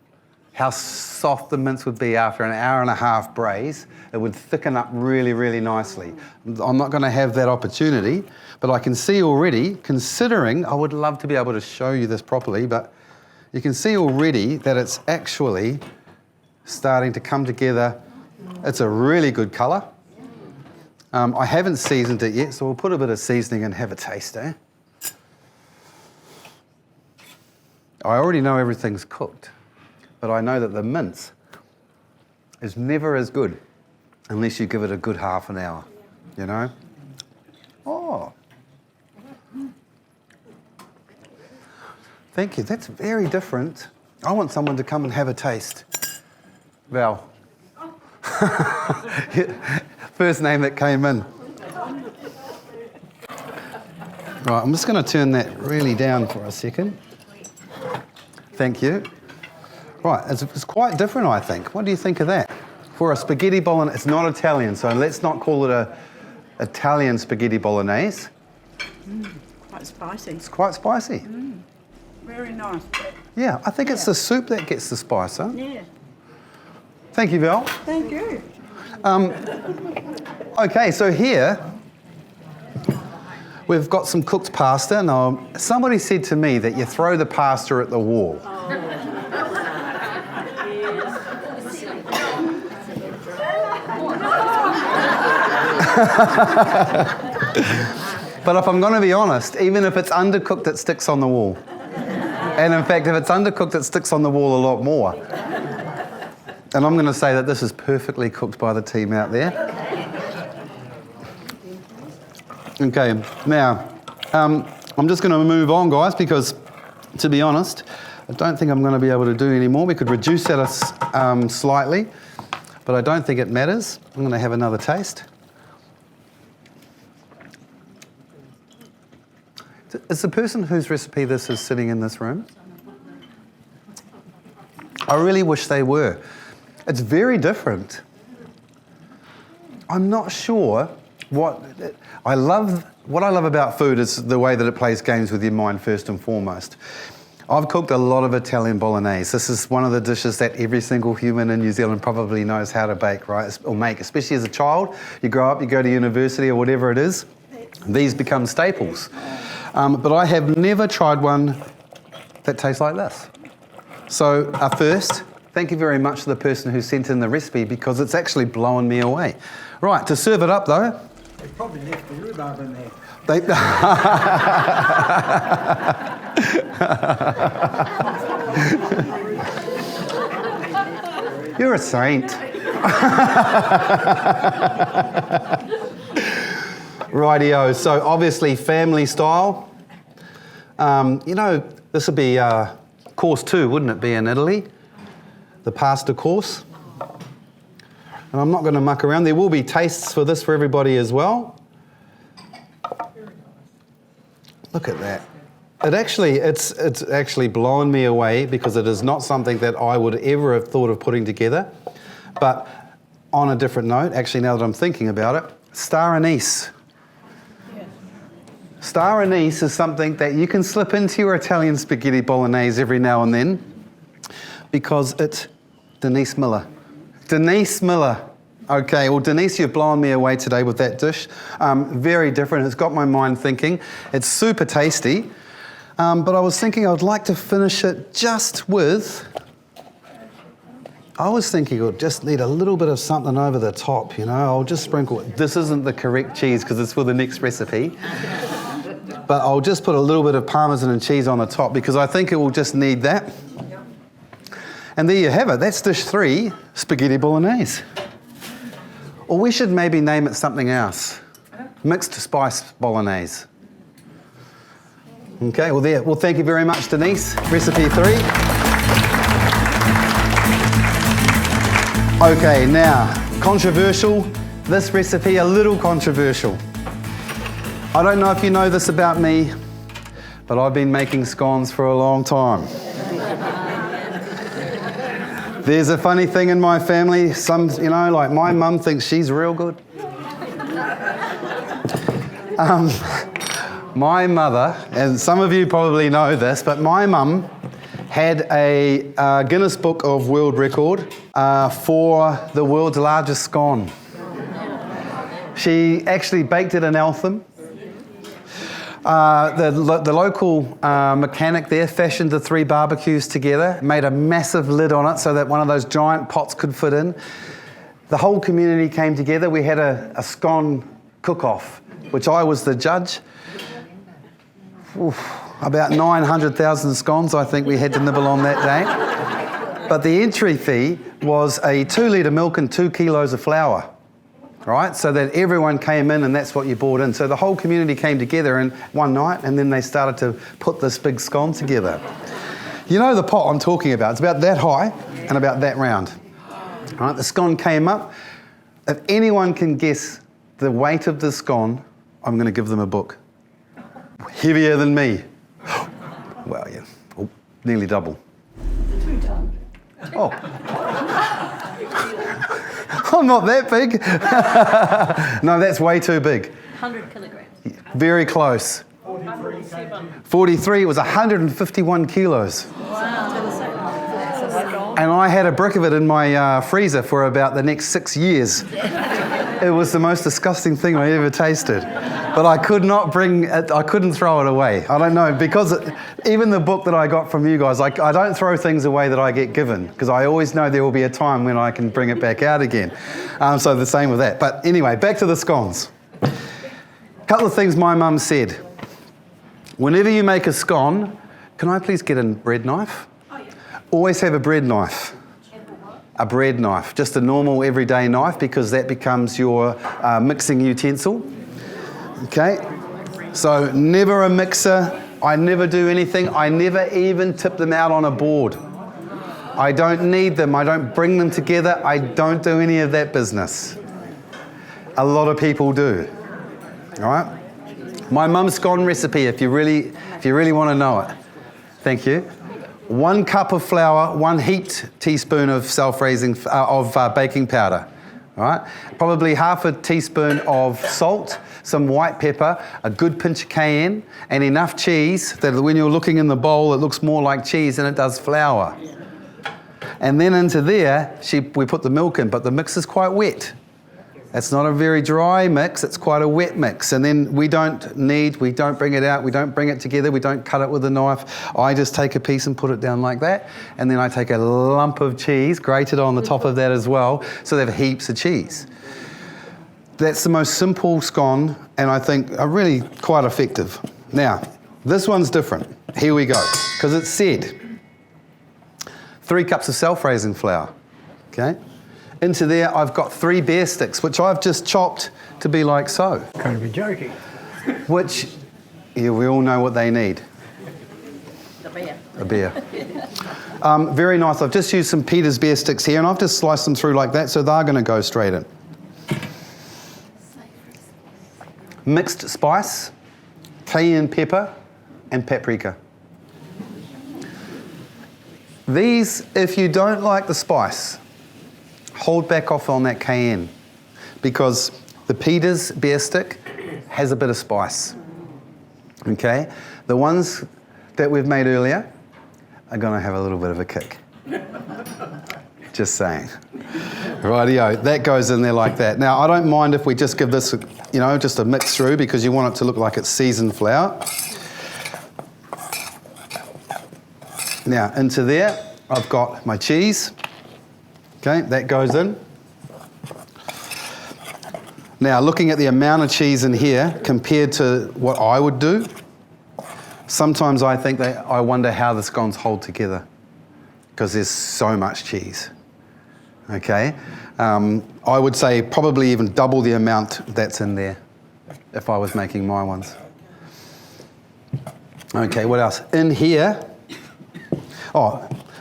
how soft the mince would be after an hour and a half braise. It would thicken up really, really nicely. I'm not going to have that opportunity, but I can see already, considering, I would love to be able to show you this properly, but you can see already that it's actually starting to come together. It's a really good colour. I haven't seasoned it yet, so we'll put a bit of seasoning and have a taste, eh? I already know everything's cooked, but I know that the mince is never as good unless you give it a good half an hour, you know? Oh. Thank you, that's very different. I want someone to come and have a taste. Val. First name that came in. Right, I'm just going to turn that really down for a second. Thank you. Right, it's quite different, I think. What do you think of that? For a spaghetti bolognese, it's not Italian, so let's not call it a Italian spaghetti bolognese. Quite spicy. It's quite spicy. Very nice. Yeah, I think it's the soup that gets the spice, huh? Yeah. Thank you, Val. Thank you. Okay, so here We've got some cooked pasta. Now, somebody said to me that you throw the pasta at the wall. But if I'm going to be honest, even if it's undercooked, it sticks on the wall. And in fact, if it's undercooked, it sticks on the wall a lot more. And I'm going to say that this is perfectly cooked by the team out there. Okay, now, I'm just going to move on, guys, because, to be honest, I don't think I'm going to be able to do any more. We could reduce that slightly, but I don't think it matters. I'm going to have another taste. Is the person whose recipe this is sitting in this room? I really wish they were. It's very different. I'm not sure what I love about food is the way that it plays games with your mind first and foremost. I've cooked a lot of Italian bolognese. This is one of the dishes that every single human in New Zealand probably knows how to bake, right? Or make, especially as a child. You grow up, you go to university or whatever it is. These become staples. But I have never tried one that tastes like this. So first, thank you very much to the person who sent in the recipe because it's actually blowing me away. Right, to serve it up though. They probably left the rhubarb in there. You're a saint. Rightio, so obviously family style. This would be course 2, wouldn't it be, in Italy? The pasta course. And I'm not going to muck around. There will be tastes for this for everybody as well. Look at that. It's actually blown me away because it is not something that I would ever have thought of putting together. But on a different note, actually now that I'm thinking about it, star anise. Star anise is something that you can slip into your Italian spaghetti bolognese every now and then because it's Denise Miller. Denise Miller. Okay, well, Denise, you've blown me away today with that dish. Very different. It's got my mind thinking. It's super tasty. But I was thinking I would like to finish it just with... I was thinking I'd just need a little bit of something over the top, I'll just sprinkle it. This isn't the correct cheese because it's for the next recipe. But I'll just put a little bit of Parmesan and cheese on the top because I think it will just need that. And there you have it. That's dish 3, spaghetti bolognese. Or we should maybe name it something else. Mixed spice bolognese. Okay, well there. Well, thank you very much, Denise. Recipe 3. Okay, now, controversial. This recipe, a little controversial. I don't know if you know this about me, but I've been making scones for a long time. There's a funny thing in my family. Like my mum thinks she's real good. My mother, and some of you probably know this, but my mum had a Guinness Book of World Record for the world's largest scone. She actually baked it in Eltham. The local mechanic there fashioned the 3 barbecues together, made a massive lid on it so that one of those giant pots could fit in. The whole community came together. We had a scone cook-off, which I was the judge. About 900,000 scones I think we had to nibble on that day. But the entry fee was a 2 litre milk and 2 kilos of flour. Right, so that everyone came in and that's what you bought in. So the whole community came together in one night and then they started to put this big scone together. You know the pot I'm talking about, it's about that high and about that round. Right, the scone came up. If anyone can guess the weight of the scone, I'm going to give them a book. Heavier than me. Well, yeah, nearly double. Oh. I'm not that big. No, that's way too big. 100 kilograms. Very close. 43, it was 151 kilos. Wow. And I had a brick of it in my freezer for about the next 6 years. It was the most disgusting thing I ever tasted. But I could not bring it, I couldn't throw it away. I don't know, because even the book that I got from you guys, I don't throw things away that I get given, because I always know there will be a time when I can bring it back out again. So the same with that. But anyway, back to the scones. A couple of things my mum said. Whenever you make a scone, can I please get a bread knife? Oh, yeah. Always have a bread knife. A bread knife, just a normal everyday knife, because that becomes your mixing utensil. Okay, so never a mixer. I never do anything. I never even tip them out on a board. I don't need them. I don't bring them together. I don't do any of that business. A lot of people do. All right. My mum's scone recipe, if you really want to know it. Thank you. 1 cup of flour, 1 heaped teaspoon of self-raising baking powder. All right. Probably half a teaspoon of salt, some white pepper, a good pinch of cayenne, and enough cheese that when you're looking in the bowl, it looks more like cheese than it does flour. And then into there, we put the milk in, but the mix is quite wet. It's not a very dry mix, it's quite a wet mix. And then we don't bring it out, we don't bring it together, we don't cut it with a knife. I just take a piece and put it down like that. And then I take a lump of cheese, grated on the top of that as well, so they have heaps of cheese. That's the most simple scone, and I think really quite effective. Now, this one's different. Here we go, because it said 3 cups of self-raising flour, okay? Into there, I've got 3 bear sticks, which I've just chopped to be like so. Going to be joking. Which, yeah, we all know what they need. The beer. A beer. Very nice. I've just used some Peter's bear sticks here, and I've just sliced them through like that, so they're going to go straight in. Mixed spice, cayenne pepper, and paprika. These, if you don't like the spice, hold back off on that cayenne, because the Peter's bear stick has a bit of spice. Okay? The ones that we've made earlier are going to have a little bit of a kick. Just saying. Rightio, that goes in there like that. Now, I don't mind if we just give this, just a mix through, because you want it to look like it's seasoned flour. Now, into there, I've got my cheese. Okay, that goes in. Now, looking at the amount of cheese in here compared to what I would do, sometimes I wonder how the scones hold together, because there's so much cheese. Okay, I would say probably even double the amount that's in there if I was making my ones. Okay, what else? In here,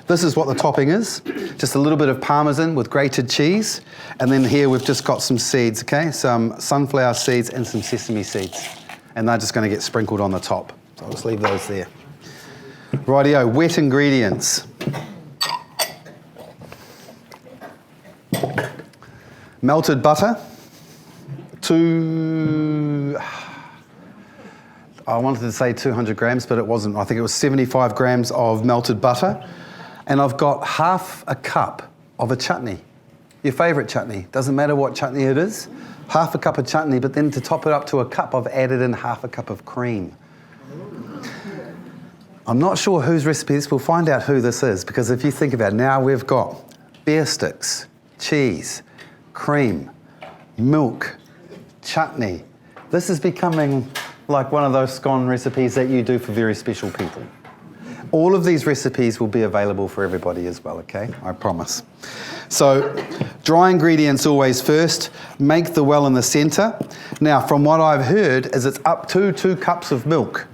this is what the topping is. Just a little bit of Parmesan with grated cheese. And then here we've just got some seeds, okay? Some sunflower seeds and some sesame seeds. And they're just going to get sprinkled on the top. So I'll just leave those there. Rightio, wet ingredients. Melted butter. I wanted to say 200 grams, but it wasn't. I think it was 75 grams of melted butter. And I've got half a cup of a chutney. Your favourite chutney. Doesn't matter what chutney it is. Half a cup of chutney, but then to top it up to a cup, I've added in half a cup of cream. I'm not sure whose recipe this is. We'll find out who this is, because if you think about it, now we've got bear sticks, cheese, cream, milk, chutney. This is becoming like one of those scone recipes that you do for very special people. All of these recipes will be available for everybody as well, okay? I promise. So, dry ingredients always first. Make the well in the centre. Now, from what I've heard, is it's up to 2 cups of milk.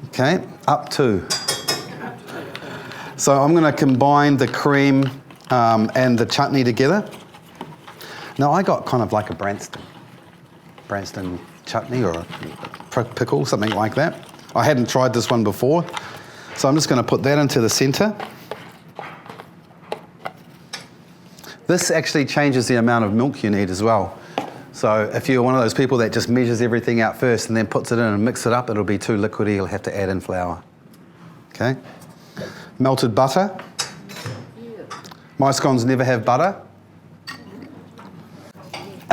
Okay, up to. So I'm going to combine the cream and the chutney together. Now, I got kind of like a Branston chutney or a pickle, something like that. I hadn't tried this one before. So I'm just going to put that into the centre. This actually changes the amount of milk you need as well. So if you're one of those people that just measures everything out first and then puts it in and mix it up, it'll be too liquidy, you'll have to add in flour. Okay? Melted butter. My scones never have butter.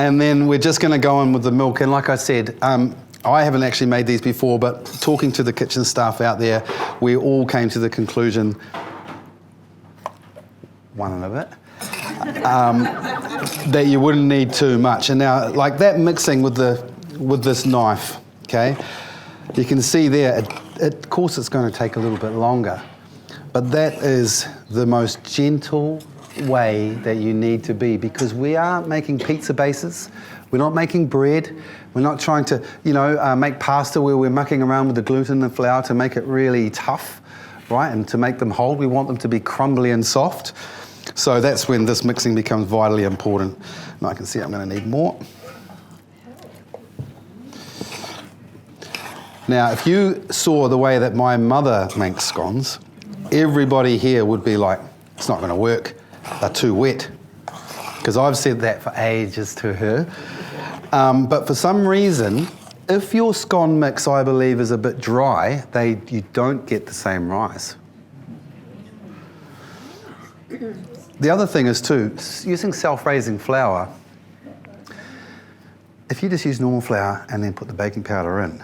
And then we're just going to go in with the milk. And like I said, I haven't actually made these before, but talking to the kitchen staff out there, we all came to the conclusion, one and a bit, that you wouldn't need too much. And now, like that mixing with this knife, okay, you can see there, of course it's going to take a little bit longer, but that is the most gentle way that you need to be, because we aren't making pizza bases, we're not making bread, we're not trying to, make pasta where we're mucking around with the gluten and flour to make it really tough, right, and to make them hold. We want them to be crumbly and soft. So that's when this mixing becomes vitally important. And I can see I'm going to need more. Now, if you saw the way that my mother makes scones, everybody here would be like, it's not going to work, they're too wet. Because I've said that for ages to her. But for some reason, if your scone mix, I believe, is a bit dry, you don't get the same rise. The other thing is too, using self-raising flour, if you just use normal flour and then put the baking powder in,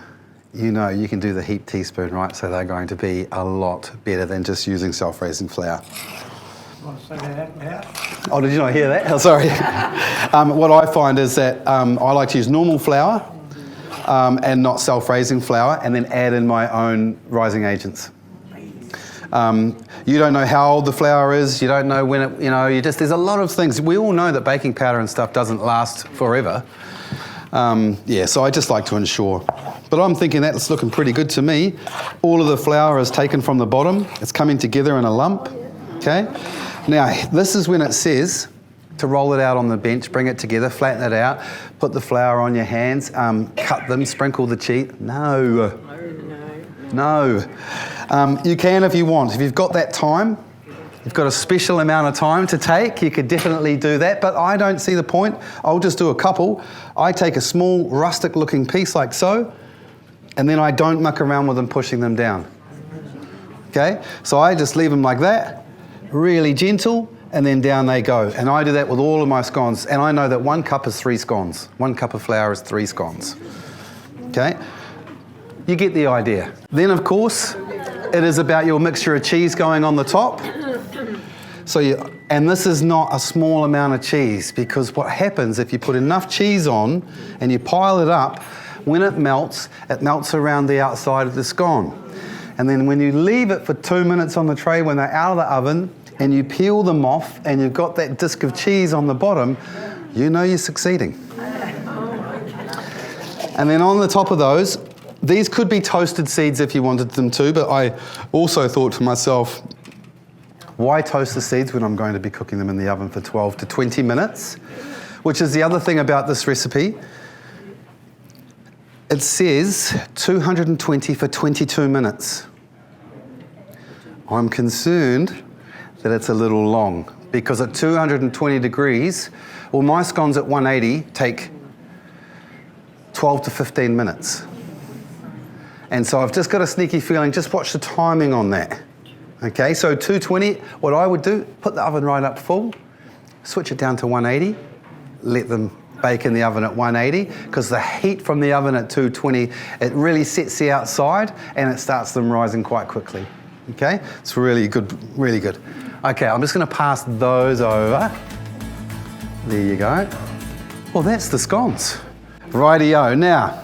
you can do the heap teaspoon, right? So they're going to be a lot better than just using self-raising flour. Want to say that out loud? Oh, did you not hear that? Oh, sorry. What I find is that I like to use normal flour and not self-raising flour, and then add in my own rising agents. You don't know how old the flour is, you don't know when it, there's a lot of things. We all know that baking powder and stuff doesn't last forever. So I just like to ensure. But I'm thinking that's looking pretty good to me. All of the flour is taken from the bottom, it's coming together in a lump, okay? Now, this is when it says to roll it out on the bench, bring it together, flatten it out, put the flour on your hands, cut them, sprinkle the cheese. No. You can if you want. If you've got that time, you've got a special amount of time to take, you could definitely do that, but I don't see the point. I'll just do a couple. I take a small rustic looking piece like so, and then I don't muck around with them pushing them down. Okay? So I just leave them like that, really gentle, and then down they go. And I do that with all of my scones, and I know that 1 cup is 3 scones. 1 cup of flour is 3 scones. Okay? You get the idea. Then, of course, it is about your mixture of cheese going on the top. And this is not a small amount of cheese, because what happens if you put enough cheese on and you pile it up, when it melts around the outside of the scone. And then when you leave it for 2 minutes on the tray when they're out of the oven, and you peel them off and you've got that disc of cheese on the bottom, you know you're succeeding. And then on the top of those, these could be toasted seeds if you wanted them to, but I also thought to myself, why toast the seeds when I'm going to be cooking them in the oven for 12 to 20 minutes? Which is the other thing about this recipe. It says 220 for 22 minutes. I'm concerned that it's a little long, because at 220 degrees, well, my scones at 180 take 12 to 15 minutes. And so I've just got a sneaky feeling, just watch the timing on that. Okay, so 220, what I would do, put the oven right up full, switch it down to 180, let them bake in the oven at 180, because the heat from the oven at 220, it really sets the outside and it starts them rising quite quickly. Okay, it's really good, really good. Okay, I'm just going to pass those over. There you go. Well, that's the scones. Rightio. Now,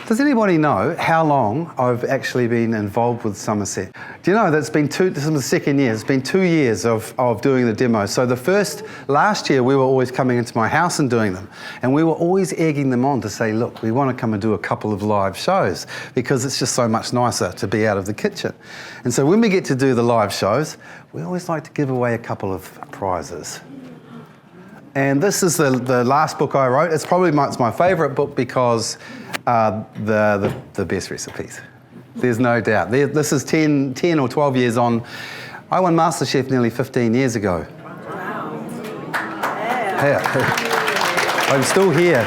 does anybody know how long I've actually been involved with Somerset? Do you know that's been this is the second year, it's been 2 years of doing the demos. So last year we were always coming into my house and doing them. And we were always egging them on to say, look, we want to come and do a couple of live shows, because it's just so much nicer to be out of the kitchen. And so when we get to do the live shows, we always like to give away a couple of prizes. And this is the last book I wrote. It's probably it's my favourite book, because the best recipes. There's no doubt. This is 10 or 12 years on. I won MasterChef nearly 15 years ago. Wow. Yeah. I'm still here.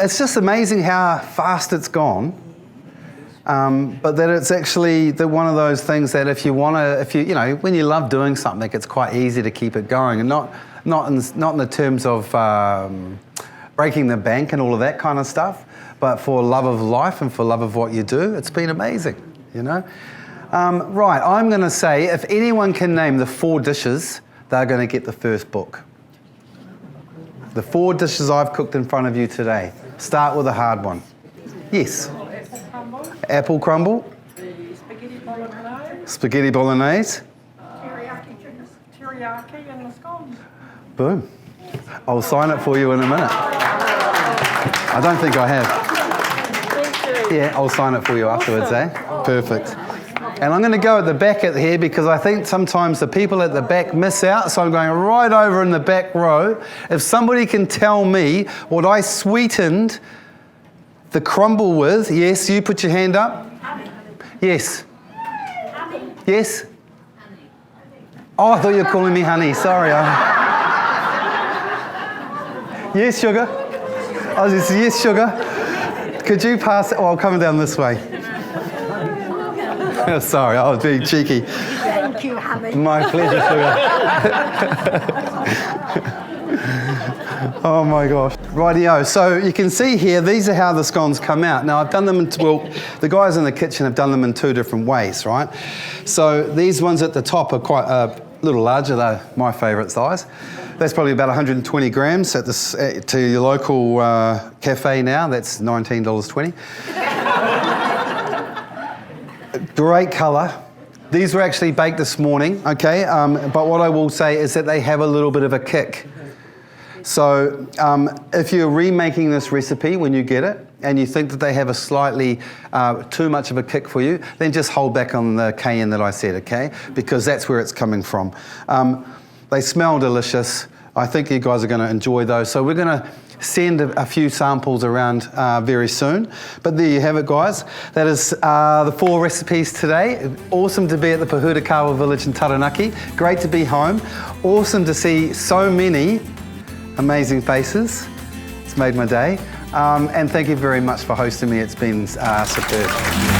It's just amazing how fast it's gone. But that it's actually one of those things that when you love doing something, it's quite easy to keep it going. And not in the terms of breaking the bank and all of that kind of stuff, but for love of life and for love of what you do. It's been amazing, you know. Right, I'm going to say if anyone can name the 4 dishes, they're going to get the first book. The 4 dishes I've cooked in front of you today. Start with a hard one. Yes. Apple crumble. Spaghetti bolognese. Spaghetti bolognese. Teriyaki and the scones. Boom. I'll sign it for you in a minute. I don't think I have. Yeah, I'll sign it for you afterwards, eh? Perfect. And I'm going to go at the back at here because I think sometimes the people at the back miss out, so I'm going right over in the back row. If somebody can tell me what I sweetened the crumble with, yes, you put your hand up. Yes. Yes? Oh, I thought you were calling me honey, sorry. Yes, sugar? I was just, yes, sugar? Could you pass it? Oh, I'm coming down this way. Sorry, I was being cheeky. Thank you, honey. My pleasure, sugar. Oh my gosh. Rightio, so you can see here, these are how the scones come out. Now I've done them the guys in the kitchen have done them in 2 different ways, right? So these ones at the top are quite a little larger, they're my favourite size. That's probably about 120 grams at this, to your local cafe now, that's $19.20. Great colour. These were actually baked this morning, okay? But what I will say is that they have a little bit of a kick. So if you're remaking this recipe when you get it and you think that they have a slightly too much of a kick for you, then just hold back on the cayenne that I said, okay? Because that's where it's coming from. They smell delicious. I think you guys are going to enjoy those. So we're going to send a few samples around very soon. But there you have it, guys. That is the 4 recipes today. Awesome to be at the Pahudakawa village in Taranaki. Great to be home. Awesome to see so many amazing faces. It's made my day. And thank you very much for hosting me. It's been superb.